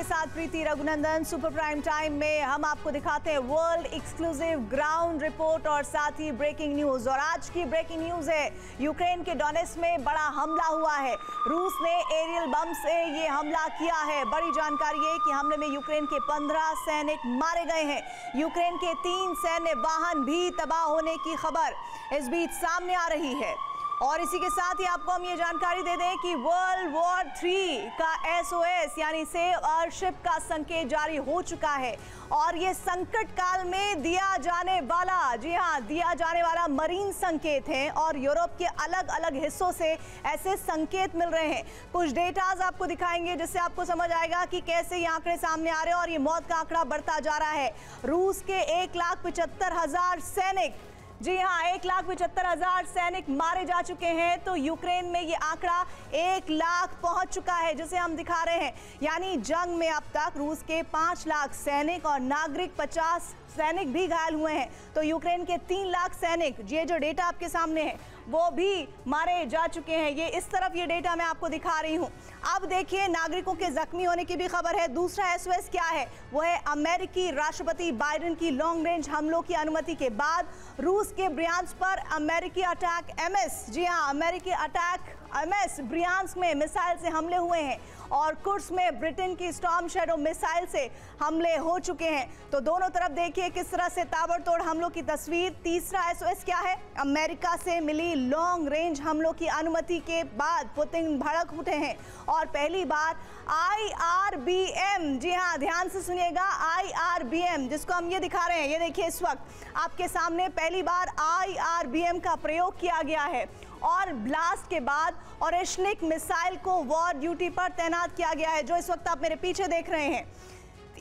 साथ प्रीति Raghunandan. Super prime time में हम आपको दिखाते हैं वर्ल्ड एक्सक्लूसिव ग्राउंड रिपोर्ट और साथ ही ब्रेकिंग न्यूज। और आज की ब्रेकिंग न्यूज है, यूक्रेन के डोनेट्स्क में बड़ा हमला हुआ है। रूस ने एरियल बम से ये हमला किया है। बड़ी जानकारी है कि हमले में यूक्रेन के 15 सैनिक मारे गए हैं। यूक्रेन के 3 सैन्य वाहन भी तबाह होने की खबर इस बीच सामने आ रही है। और इसी के साथ ही आपको हम ये जानकारी दे दें कि वर्ल्ड वॉर 3 का SOS यानी सेव आवर शिप का संकेत जारी हो चुका है। और ये संकट काल में दिया जाने वाला, जी हाँ, दिया जाने वाला मरीन संकेत है। और यूरोप के अलग अलग हिस्सों से ऐसे संकेत मिल रहे हैं। कुछ डेटाज आपको दिखाएंगे जिससे आपको समझ आएगा कि कैसे ये आंकड़े सामने आ रहे हैं और ये मौत का आंकड़ा बढ़ता जा रहा है। रूस के 1,75,000 सैनिक, जी हाँ, 1,75,000 सैनिक मारे जा चुके हैं। तो यूक्रेन में ये आंकड़ा 1 लाख पहुंच चुका है जिसे हम दिखा रहे हैं। यानी जंग में अब तक रूस के 5 लाख सैनिक और नागरिक 50 सैनिक भी घायल हुए हैं। तो यूक्रेन के 3 लाख सैनिक, ये जो डेटा आपके सामने है, वो भी मारे जा चुके हैं। ये इस तरफ ये डेटा मैं आपको दिखा रही हूँ। अब देखिए, नागरिकों के जख्मी होने की भी खबर है। दूसरा SOS क्या है, वो है अमेरिकी राष्ट्रपति बाइडेन की लॉन्ग रेंज हमलों की अनुमति के बाद रूस के ब्रियांस्क पर अमेरिकी अटैक MS, जी हाँ, अमेरिकी अटैक MS ब्रियांस्क में मिसाइल से हमले हुए हैं। और कुर्स में ब्रिटेन की स्टॉर्म शैडो मिसाइल से हमले हो चुके हैं। तो दोनों तरफ देखिए किस तरह से ताबड़तोड़ हमलों की तस्वीर। तीसरा SOS क्या है, अमेरिका से मिली लॉन्ग रेंज हमलों की अनुमति के बाद पुतिन भड़क उठे हैं और पहली बार IRBM, जी हाँ, ध्यान से सुनिएगा, IRBM जिसको हम ये दिखा रहे हैं, ये देखिए इस वक्त आपके सामने पहली बार IRBM का प्रयोग किया गया है। और ब्लास्ट के बाद ओरेशनिक मिसाइल को वॉर ड्यूटी पर तैनात किया गया है, जो इस वक्त आप मेरे पीछे देख रहे हैं।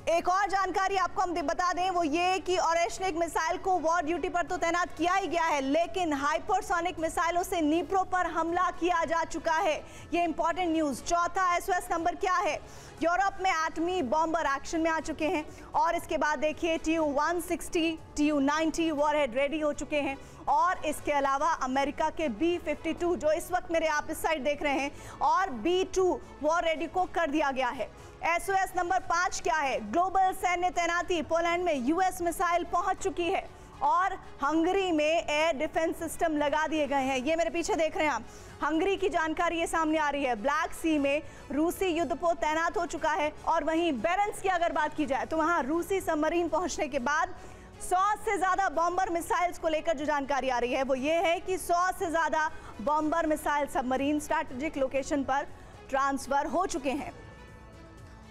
एक और जानकारी आपको हम बता दें, वो ये कि ओरेशनिक मिसाइल को वॉर ड्यूटी पर तो तैनात किया ही गया है, लेकिन हाइपरसोनिक मिसाइलों से नीप्रो पर हमला किया जा चुका है। ये इंपॉर्टेंट न्यूज। चौथा SOS नंबर क्या है, यूरोप में एटमी बॉम्बर एक्शन में आ चुके हैं। और इसके बाद देखिए Tu-160, Tu-90 वॉरहेड रेडी हो चुके हैं। और इसके अलावा अमेरिका के B-52, जो इस वक्त मेरे आप इस साइड देख रहे हैं, और B-2 वॉर रेडी को कर दिया गया है। SOS नंबर 5 क्या है, ग्लोबल सैन्य तैनाती। पोलैंड में US मिसाइल पहुंच चुकी है और हंगरी में एयर डिफेंस सिस्टम लगा दिए गए हैं। ये मेरे पीछे देख रहे हैं आप, हंगरी की जानकारी ये सामने आ रही है। ब्लैक सी में रूसी युद्धपोत तैनात हो चुका है। और वहीं बेरेंट्स की अगर बात की जाए तो वहां रूसी सबमरीन पहुंचने के बाद 100 से ज्यादा बॉम्बर मिसाइल्स को लेकर जो जानकारी आ रही है वो ये है कि 100 से ज्यादा bomber missile submarine strategic location पर ट्रांसफर हो चुके हैं।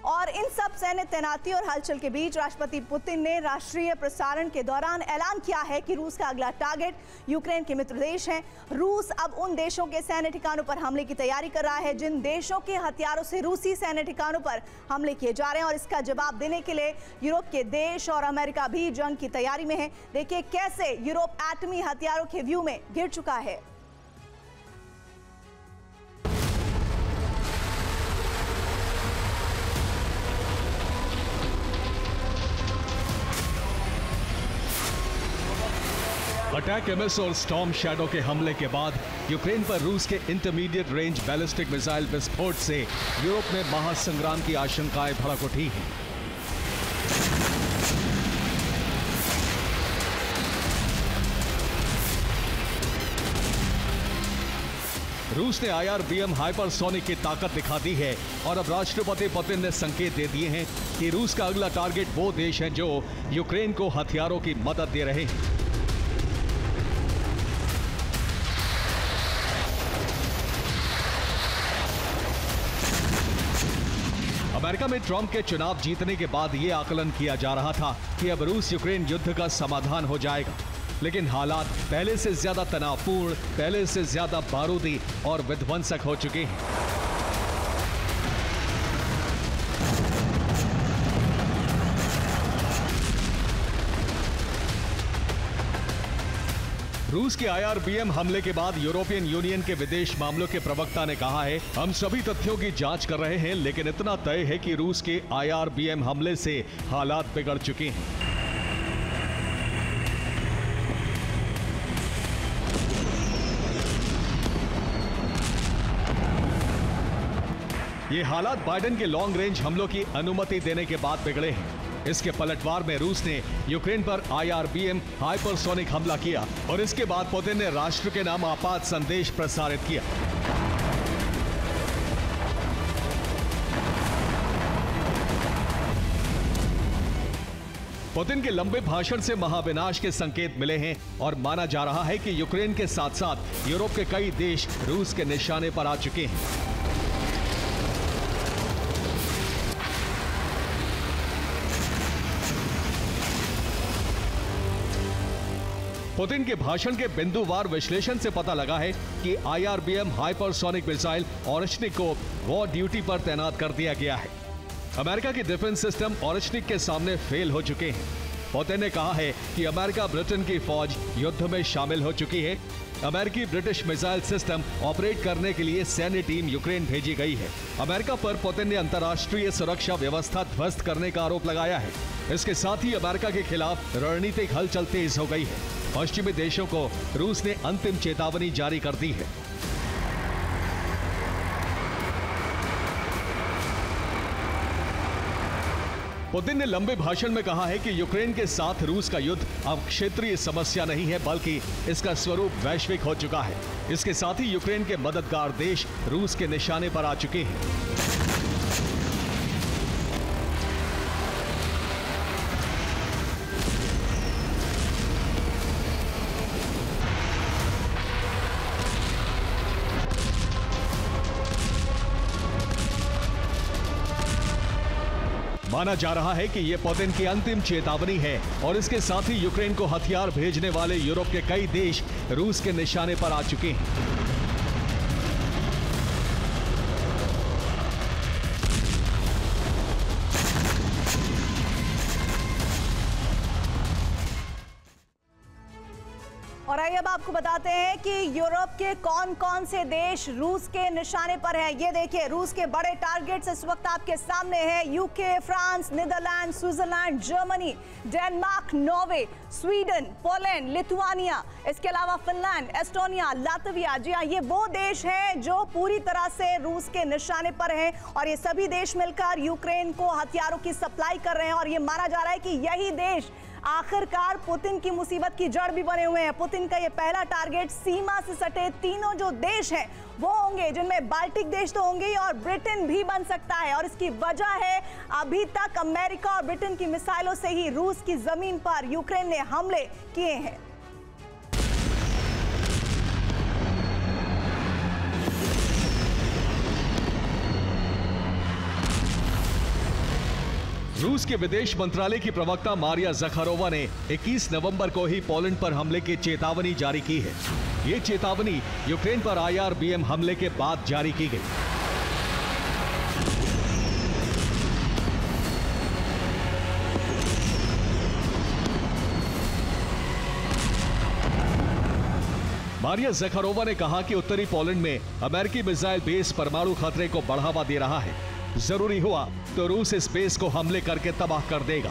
और इन सब सैन्य तैनाती और हलचल के बीच राष्ट्रपति पुतिन ने राष्ट्रीय प्रसारण के दौरान ऐलान किया है कि रूस का अगला टारगेट यूक्रेन के मित्र देश हैं। रूस अब उन देशों के सैन्य ठिकानों पर हमले की तैयारी कर रहा है जिन देशों के हथियारों से रूसी सैन्य ठिकानों पर हमले किए जा रहे हैं। और इसका जवाब देने के लिए यूरोप के देश और अमेरिका भी जंग की तैयारी में है। देखिए कैसे यूरोप एटमी हथियारों के व्यू में घिर चुका है। अटैक MS और स्टॉर्म शैडो के हमले के बाद यूक्रेन पर रूस के इंटरमीडिएट रेंज बैलिस्टिक मिसाइल विस्फोट से यूरोप में महासंग्राम की आशंकाएं भड़क उठी हैं। रूस ने IRBM हाइपरसोनिक की ताकत दिखा दी है और अब राष्ट्रपति पुतिन ने संकेत दे दिए हैं कि रूस का अगला टारगेट वो देश हैं जो यूक्रेन को हथियारों की मदद दे रहे हैं। अमेरिका में ट्रंप के चुनाव जीतने के बाद यह आकलन किया जा रहा था कि अब रूस यूक्रेन युद्ध का समाधान हो जाएगा, लेकिन हालात पहले से ज्यादा तनावपूर्ण, पहले से ज्यादा बारूदी और विध्वंसक हो चुके हैं। रूस के IRBM हमले के बाद यूरोपियन यूनियन के विदेश मामलों के प्रवक्ता ने कहा है, हम सभी तथ्यों की जांच कर रहे हैं, लेकिन इतना तय है कि रूस के IRBM हमले से हालात बिगड़ चुके हैं। ये हालात बाइडेन के लॉन्ग रेंज हमलों की अनुमति देने के बाद बिगड़े हैं। इसके पलटवार में रूस ने यूक्रेन पर IRBM हाइपरसोनिक हमला किया और इसके बाद पुतिन ने राष्ट्र के नाम आपात संदेश प्रसारित किया। पुतिन के लंबे भाषण से महाविनाश के संकेत मिले हैं और माना जा रहा है कि यूक्रेन के साथ साथ यूरोप के कई देश रूस के निशाने पर आ चुके हैं। पुतिन के भाषण के बिंदुवार विश्लेषण से पता लगा है कि IRBM हाइपरसोनिक मिसाइल ओरेश्निक को वॉर ड्यूटी पर तैनात कर दिया गया है। अमेरिका की डिफेंस सिस्टम ओरेश्निक के सामने फेल हो चुके हैं। पुतिन ने कहा है कि अमेरिका ब्रिटेन की फौज युद्ध में शामिल हो चुकी है। अमेरिकी ब्रिटिश मिसाइल सिस्टम ऑपरेट करने के लिए सैन्य टीम यूक्रेन भेजी गई है। अमेरिका पर पुतिन ने अंतर्राष्ट्रीय सुरक्षा व्यवस्था ध्वस्त करने का आरोप लगाया है। इसके साथ ही अमेरिका के खिलाफ रणनीतिक हलचल तेज हो गई है। पश्चिमी देशों को रूस ने अंतिम चेतावनी जारी कर दी है। पुतिन ने लंबे भाषण में कहा है कि यूक्रेन के साथ रूस का युद्ध अब क्षेत्रीय समस्या नहीं है, बल्कि इसका स्वरूप वैश्विक हो चुका है। इसके साथ ही यूक्रेन के मददगार देश रूस के निशाने पर आ चुके हैं। माना जा रहा है कि यह पुतिन की अंतिम चेतावनी है और इसके साथ ही यूक्रेन को हथियार भेजने वाले यूरोप के कई देश रूस के निशाने पर आ चुके हैं। और आइए अब आपको बताते हैं कि यूरोप के कौन कौन से देश रूस के निशाने पर हैं। ये देखिए, रूस के बड़े टारगेट्स इस वक्त आपके सामने हैं। UK, France, Netherlands, Switzerland, Germany, Denmark, Norway, Sweden, Poland, Lithuania, इसके अलावा फिनलैंड, एस्टोनिया, लातविया। जी हाँ, ये वो देश हैं जो पूरी तरह से रूस के निशाने पर हैं और ये सभी देश मिलकर यूक्रेन को हथियारों की सप्लाई कर रहे हैं। और ये माना जा रहा है कि यही देश आखिरकार पुतिन की मुसीबत की जड़ भी बने हुए हैं। पुतिन का ये पहला टारगेट सीमा से सटे तीनों जो देश हैं वो होंगे, जिनमें बाल्टिक देश तो होंगे ही और ब्रिटेन भी बन सकता है। और इसकी वजह है, अभी तक अमेरिका और ब्रिटेन की मिसाइलों से ही रूस की जमीन पर यूक्रेन ने हमले किए हैं। रूस के विदेश मंत्रालय की प्रवक्ता मारिया ज़खारोवा ने 21 नवंबर को ही पोलैंड पर हमले की चेतावनी जारी की है। ये चेतावनी यूक्रेन पर IRBM हमले के बाद जारी की गई। मारिया ज़खारोवा ने कहा कि उत्तरी पोलैंड में अमेरिकी मिसाइल बेस परमाणु खतरे को बढ़ावा दे रहा है। जरूरी हुआ तो रूस इस बेस को हमले करके तबाह कर देगा।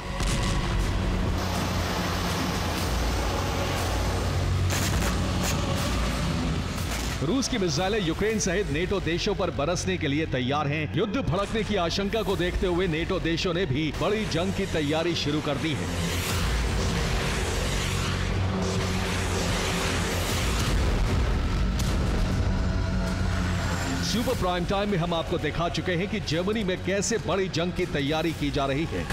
रूस की मिसाइलें यूक्रेन सहित नेटो देशों पर बरसने के लिए तैयार हैं। युद्ध भड़कने की आशंका को देखते हुए नेटो देशों ने भी बड़ी जंग की तैयारी शुरू कर दी है। सुपर प्राइम टाइम में हम आपको दिखा चुके हैं कि जर्मनी में कैसे बड़ी जंग की तैयारी की जा रही है।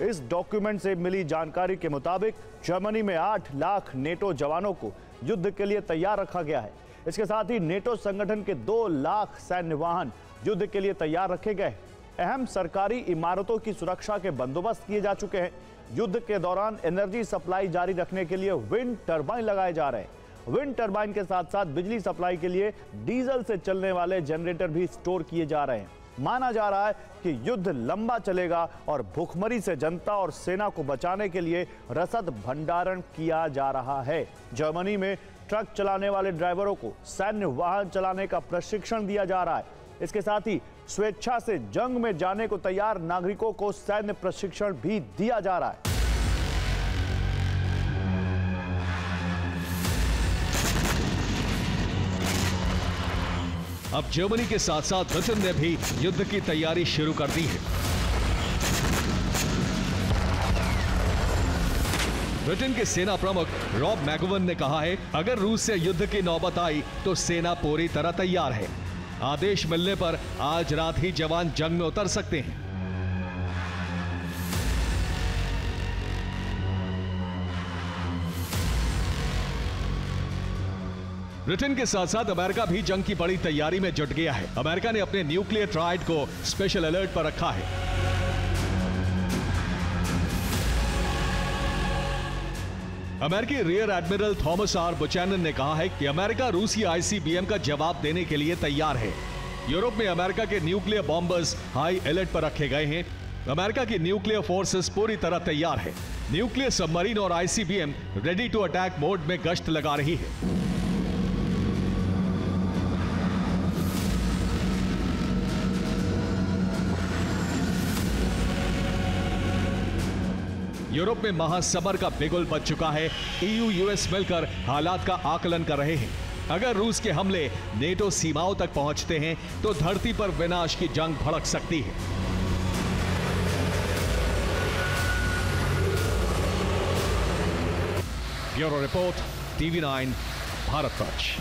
इस डॉक्यूमेंट से मिली जानकारी के मुताबिक जर्मनी में 8 लाख नेटो जवानों को युद्ध के लिए तैयार रखा गया है। इसके साथ ही नेटो संगठन के 2 लाख सैन्य वाहन युद्ध के लिए तैयार रखे गए। अहम सरकारी इमारतों की सुरक्षा के बंदोबस्त किए जा चुके हैं। युद्ध के दौरान एनर्जी सप्लाई जारी रखने के लिए विंड टर्बाइन लगाए जा रहे हैं। विंड टर्बाइन के साथ साथ बिजली सप्लाई के लिए डीजल से चलने वाले जनरेटर भी स्टोर किए जा रहे हैं। माना जा रहा है कि युद्ध लंबा चलेगा और भूखमरी से जनता और सेना को बचाने के लिए रसद भंडारण किया जा रहा है। जर्मनी में ट्रक चलाने वाले ड्राइवरों को सैन्य वाहन चलाने का प्रशिक्षण दिया जा रहा है। इसके साथ ही स्वेच्छा से जंग में जाने को तैयार नागरिकों को सैन्य प्रशिक्षण भी दिया जा रहा है। अब जर्मनी के साथ साथ ब्रिटेन ने भी युद्ध की तैयारी शुरू कर दी है। ब्रिटेन के सेना प्रमुख रॉब मैगोवन ने कहा है, अगर रूस से युद्ध की नौबत आई तो सेना पूरी तरह तैयार है। आदेश मिलने पर आज रात ही जवान जंग में उतर सकते हैं। ब्रिटेन के साथ साथ अमेरिका भी जंग की बड़ी तैयारी में जुट गया है। अमेरिका ने अपने न्यूक्लियर ट्रायड को स्पेशल अलर्ट पर रखा है। अमेरिकी रियर एडमिरल थॉमस आर बुचैनन ने कहा है कि अमेरिका रूसी आईसीबीएम का जवाब देने के लिए तैयार है। यूरोप में अमेरिका के न्यूक्लियर बॉम्बर्स हाई अलर्ट पर रखे गए हैं। अमेरिका की न्यूक्लियर फोर्सेस पूरी तरह तैयार है। न्यूक्लियर सबमरीन और ICBM ready to attack mode में गश्त लगा रही है। यूरोप में महासमर का बिगुल बज चुका है। ईयू यूएस मिलकर हालात का आकलन कर रहे हैं। अगर रूस के हमले नेटो सीमाओं तक पहुंचते हैं तो धरती पर विनाश की जंग भड़क सकती है। Bureau report, TV9 Bharatvarsh.